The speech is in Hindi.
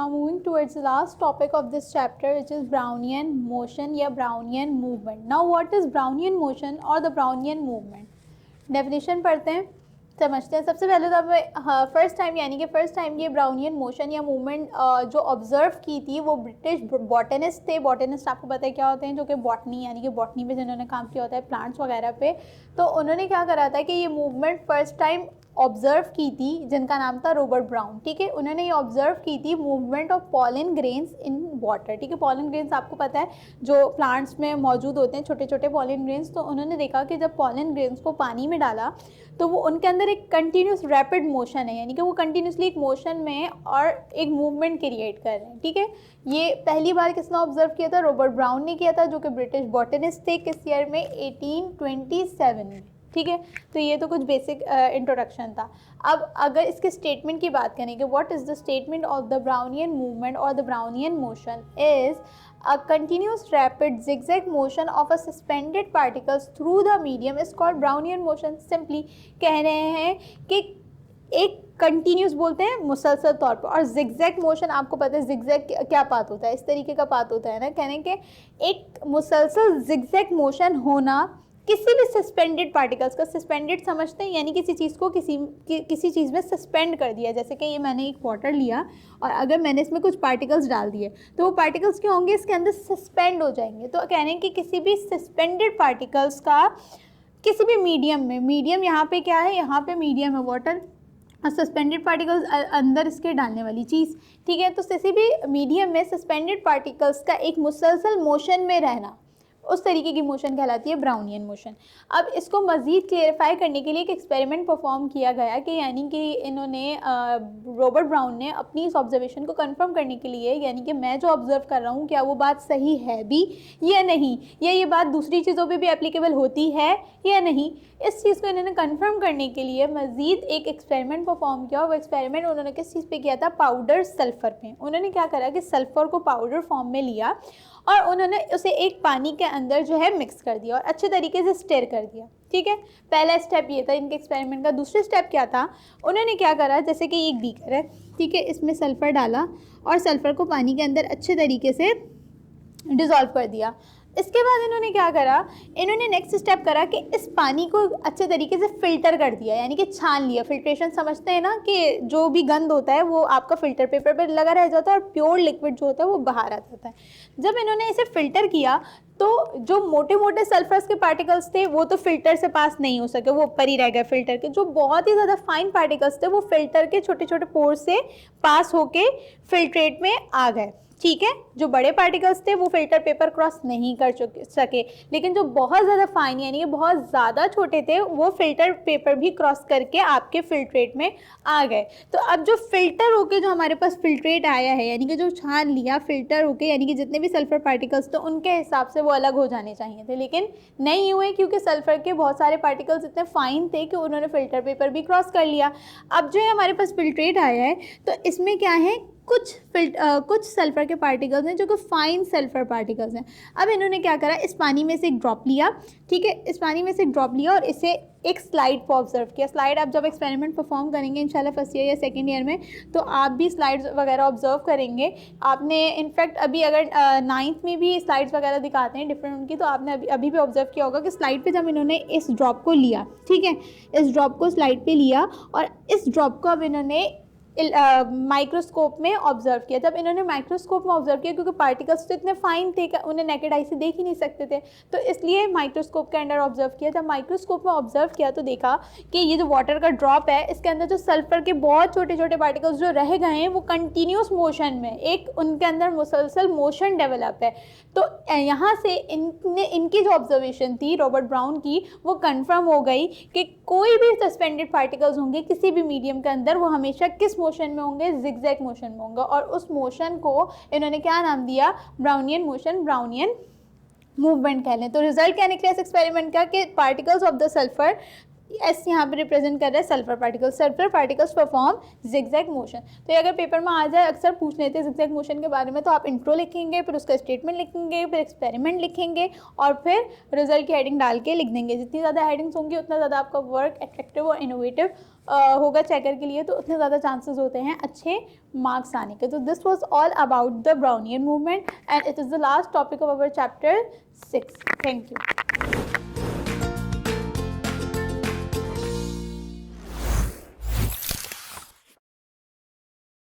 now moving towards the last topic of this chapter, which is Brownian motion या Brownian movement. Now what is Brownian motion or the Brownian movement? Definition पढ़ते हैं, समझते हैं. सबसे पहले तो अब फर्स्ट टाइम ये ब्राउनियन मोशन या मूवमेंट जो ऑब्जर्व की थी वो ब्रिटिश बॉटनिस्ट थे. बॉटनिस्ट आपको पता है क्या होते हैं, जो कि बॉटनी यानी कि बॉटनी पे जिन्होंने काम किया होता है प्लांट्स वगैरह पे. तो उन्होंने क्या करा था कि ये मूवमेंट फर्स्ट टाइम ऑब्जर्व की थी, जिनका नाम था रॉबर्ट ब्राउन. ठीक है, उन्होंने ये ऑब्जर्व की थी movement of pollen grains in water. ठीक है, पॉलन ग्रेन्स आपको पता है जो प्लांट्स में मौजूद होते हैं, छोटे छोटे पॉलन ग्रेन्स. तो उन्होंने देखा कि जब पॉलन ग्रेन्स को पानी में डाला तो वो उनके अंदर एक कंटिन्यूस रैपिड मोशन है, यानी कि वो कंटिन्यूसली एक मोशन में और एक मूवमेंट क्रिएट कर रहे हैं. ठीक है, ये पहली बार किसने ऑब्जर्व किया था? रॉबर्ट ब्राउन ने किया था, जो कि ब्रिटिश बॉटनिस्ट थे. किस ईयर में? 1827 में. ठीक है, तो ये तो कुछ बेसिक इंट्रोडक्शन था. अब अगर इसके स्टेटमेंट की बात करें कि what is the statement of the Brownian movement और the Brownian motion is a continuous rapid zigzag motion of a suspended particles through the medium is called Brownian motion. Simply कह रहे हैं कि एक कंटिन्यूस बोलते हैं मुसलसल तौर पर, और जिगजैग मोशन आपको पता है जिगजैग क्या पाथ होता है, इस तरीके का पाथ होता है ना. कहने के एक मुसलसल जिगजैग मोशन होना किसी भी सस्पेंडेड पार्टिकल्स का. सस्पेंडेड समझते हैं यानी किसी चीज़ को किसी चीज़ में सस्पेंड कर दिया. जैसे कि ये मैंने एक वाटर लिया और अगर मैंने इसमें कुछ पार्टिकल्स डाल दिए तो वो पार्टिकल्स क्या होंगे, इसके अंदर सस्पेंड हो जाएंगे. तो कहने कि किसी भी सस्पेंडेड पार्टिकल्स का किसी भी मीडियम में, मीडियम यहाँ पे क्या है, यहाँ पे मीडियम है वाटर और सस्पेंडेड पार्टिकल्स अंदर इसके डालने वाली चीज़. ठीक है, तो किसी भी मीडियम में सस्पेंडेड पार्टिकल्स का एक मुसलसल मोशन में रहना, उस तरीके की मोशन कहलाती है ब्राउनियन मोशन. अब इसको मज़ीद क्लेरिफाई करने के लिए एक एक्सपेरिमेंट परफॉर्म किया गया कि यानी कि इन्होंने रॉबर्ट ब्राउन ने अपनी इस ऑब्जर्वेशन को कंफर्म करने के लिए, यानी कि मैं जो ऑब्जर्व कर रहा हूँ क्या वो बात सही है भी या नहीं, या ये बात दूसरी चीज़ों पे भी एप्लीकेबल होती है या नहीं, इस चीज़ को इन्होंने कंफर्म करने के लिए मज़ीद एक एक्सपेरिमेंट परफॉर्म किया. वो एक्सपेरिमेंट उन्होंने किस चीज़ पे किया था? पाउडर सल्फ़र पे. उन्होंने क्या करा कि सल्फ़र को पाउडर फॉर्म में लिया और उन्होंने उसे एक पानी के अंदर जो है मिक्स कर दिया और अच्छे तरीके से स्टेयर कर दिया. ठीक है, पहला स्टेप ये था इनके एक्सपेरिमेंट का. दूसरा स्टेप क्या था? उन्होंने क्या करा, जैसे कि एक बीकर है, ठीक है, इसमें सल्फ़र डाला और सल्फ़र को पानी के अंदर अच्छे तरीके से डिज़ोल्व कर दिया. इसके बाद इन्होंने क्या करा, इन्होंने नेक्स्ट स्टेप करा कि इस पानी को अच्छे तरीके से फ़िल्टर कर दिया, यानी कि छान लिया. फिल्ट्रेशन समझते हैं ना, कि जो भी गंद होता है वो आपका फ़िल्टर पेपर पर लगा रह जाता है और प्योर लिक्विड जो होता है वो बाहर आ जाता है. जब इन्होंने इसे फ़िल्टर किया तो जो मोटे मोटे सल्फर्स के पार्टिकल्स थे वो तो फ़िल्टर से पास नहीं हो सके, वो ऊपर ही रह गए. फ़िल्टर के जो बहुत ही ज़्यादा फाइन पार्टिकल्स थे वो फ़िल्टर के छोटे छोटे पोर से पास होके फ़िल्ट्रेट में आ गए. ठीक है, जो बड़े पार्टिकल्स थे वो फिल्टर पेपर क्रॉस नहीं कर सके, लेकिन जो बहुत ज़्यादा फाइन यानी कि बहुत ज़्यादा छोटे थे वो फिल्टर पेपर भी क्रॉस करके आपके फिल्ट्रेट में आ गए. तो अब जो फिल्टर होके जो हमारे पास फिल्ट्रेट आया है, यानी कि जो छान लिया फिल्टर होके, यानी कि जितने भी सल्फ़र पार्टिकल्स तो उनके हिसाब से वो अलग हो जाने चाहिए थे, लेकिन नहीं हुए क्योंकि सल्फ़र के बहुत सारे पार्टिकल्स इतने फाइन थे कि उन्होंने फिल्टर पेपर भी क्रॉस कर लिया. अब जो है हमारे पास फिल्ट्रेट आया है तो इसमें क्या है, कुछ सल्फ़र के पार्टिकल्स हैं जो कि फाइन सल्फ़र पार्टिकल्स हैं. अब इन्होंने क्या करा, इस पानी में से एक ड्रॉप लिया. ठीक है, इस पानी में से एक ड्रॉप लिया और इसे एक स्लाइड पर ऑब्जर्व किया. स्लाइड आप जब एक्सपेरिमेंट परफॉर्म करेंगे इंशाल्लाह फर्स्ट ईयर या सेकंड ईयर में, तो आप भी स्लाइड्स वगैरह ऑब्जर्व करेंगे. आपने इनफैक्ट अभी अगर 9th में भी स्लाइड्स वगैरह दिखाते हैं डिफरेंट उनकी, तो आपने अभी भी ऑब्जर्व किया होगा कि स्लाइड पे जब इन्होंने इस ड्रॉप को लिया, ठीक है, इस ड्रॉप को स्लाइड पे लिया और इस ड्रॉप को अब इन्होंने माइक्रोस्कोप में ऑब्जर्व किया. जब इन्होंने माइक्रोस्कोप में ऑब्जर्व किया, क्योंकि पार्टिकल्स तो इतने फाइन थे कि उन्हें नेकेड आई से देख ही नहीं सकते थे, तो इसलिए माइक्रोस्कोप के अंदर ऑब्जर्व किया. जब माइक्रोस्कोप में ऑब्जर्व किया तो देखा कि ये जो वाटर का ड्रॉप है इसके अंदर जो सल्फर के बहुत छोटे छोटे पार्टिकल्स जो रह गए हैं वो कंटिन्यूस मोशन में, एक उनके अंदर मुसलसल मोशन डेवलप है. तो यहाँ से इनकी जो ऑब्जर्वेशन थी रॉबर्ट ब्राउन की, वो कंफर्म हो गई कि कोई भी सस्पेंडेड पार्टिकल्स होंगे किसी भी मीडियम के अंदर, वो हमेशा किस मोशन में होंगे, जिगजैग मोशन में होंगे. और उस मोशन को इन्होंने क्या नाम दिया, ब्राउनियन मोशन, ब्राउनियन मूवमेंट कह लें. तो रिजल्ट क्या निकला इस एक्सपेरिमेंट का कि particles of the sulphur S यहाँ पे रिप्रेजेंट कर रहा है sulphur particles. Sulphur particles perform zigzag motion. तो ये अगर पेपर में आ जाए, अक्सर पूछ लेते हैं जिगजैग मोशन के बारे में, तो आप इंट्रो लिखेंगे, फिर उसका स्टेटमेंट लिखेंगे, फिर एक्सपेरिमेंट लिखेंगे और फिर रिजल्ट की हेडिंग डाल के लिख देंगे। जितनी ज़्यादा हेडिंग्स होंगी उतना ज़्यादा आपका वर्क अट्रैक्टिव और इनोवेटिव होगा चेकर के लिए, तो उतने ज़्यादा चांसेस होते हैं अच्छे मार्क्स आने के। तो this was all about the Brownian movement and it is the last topic of our chapter 6। Thank you.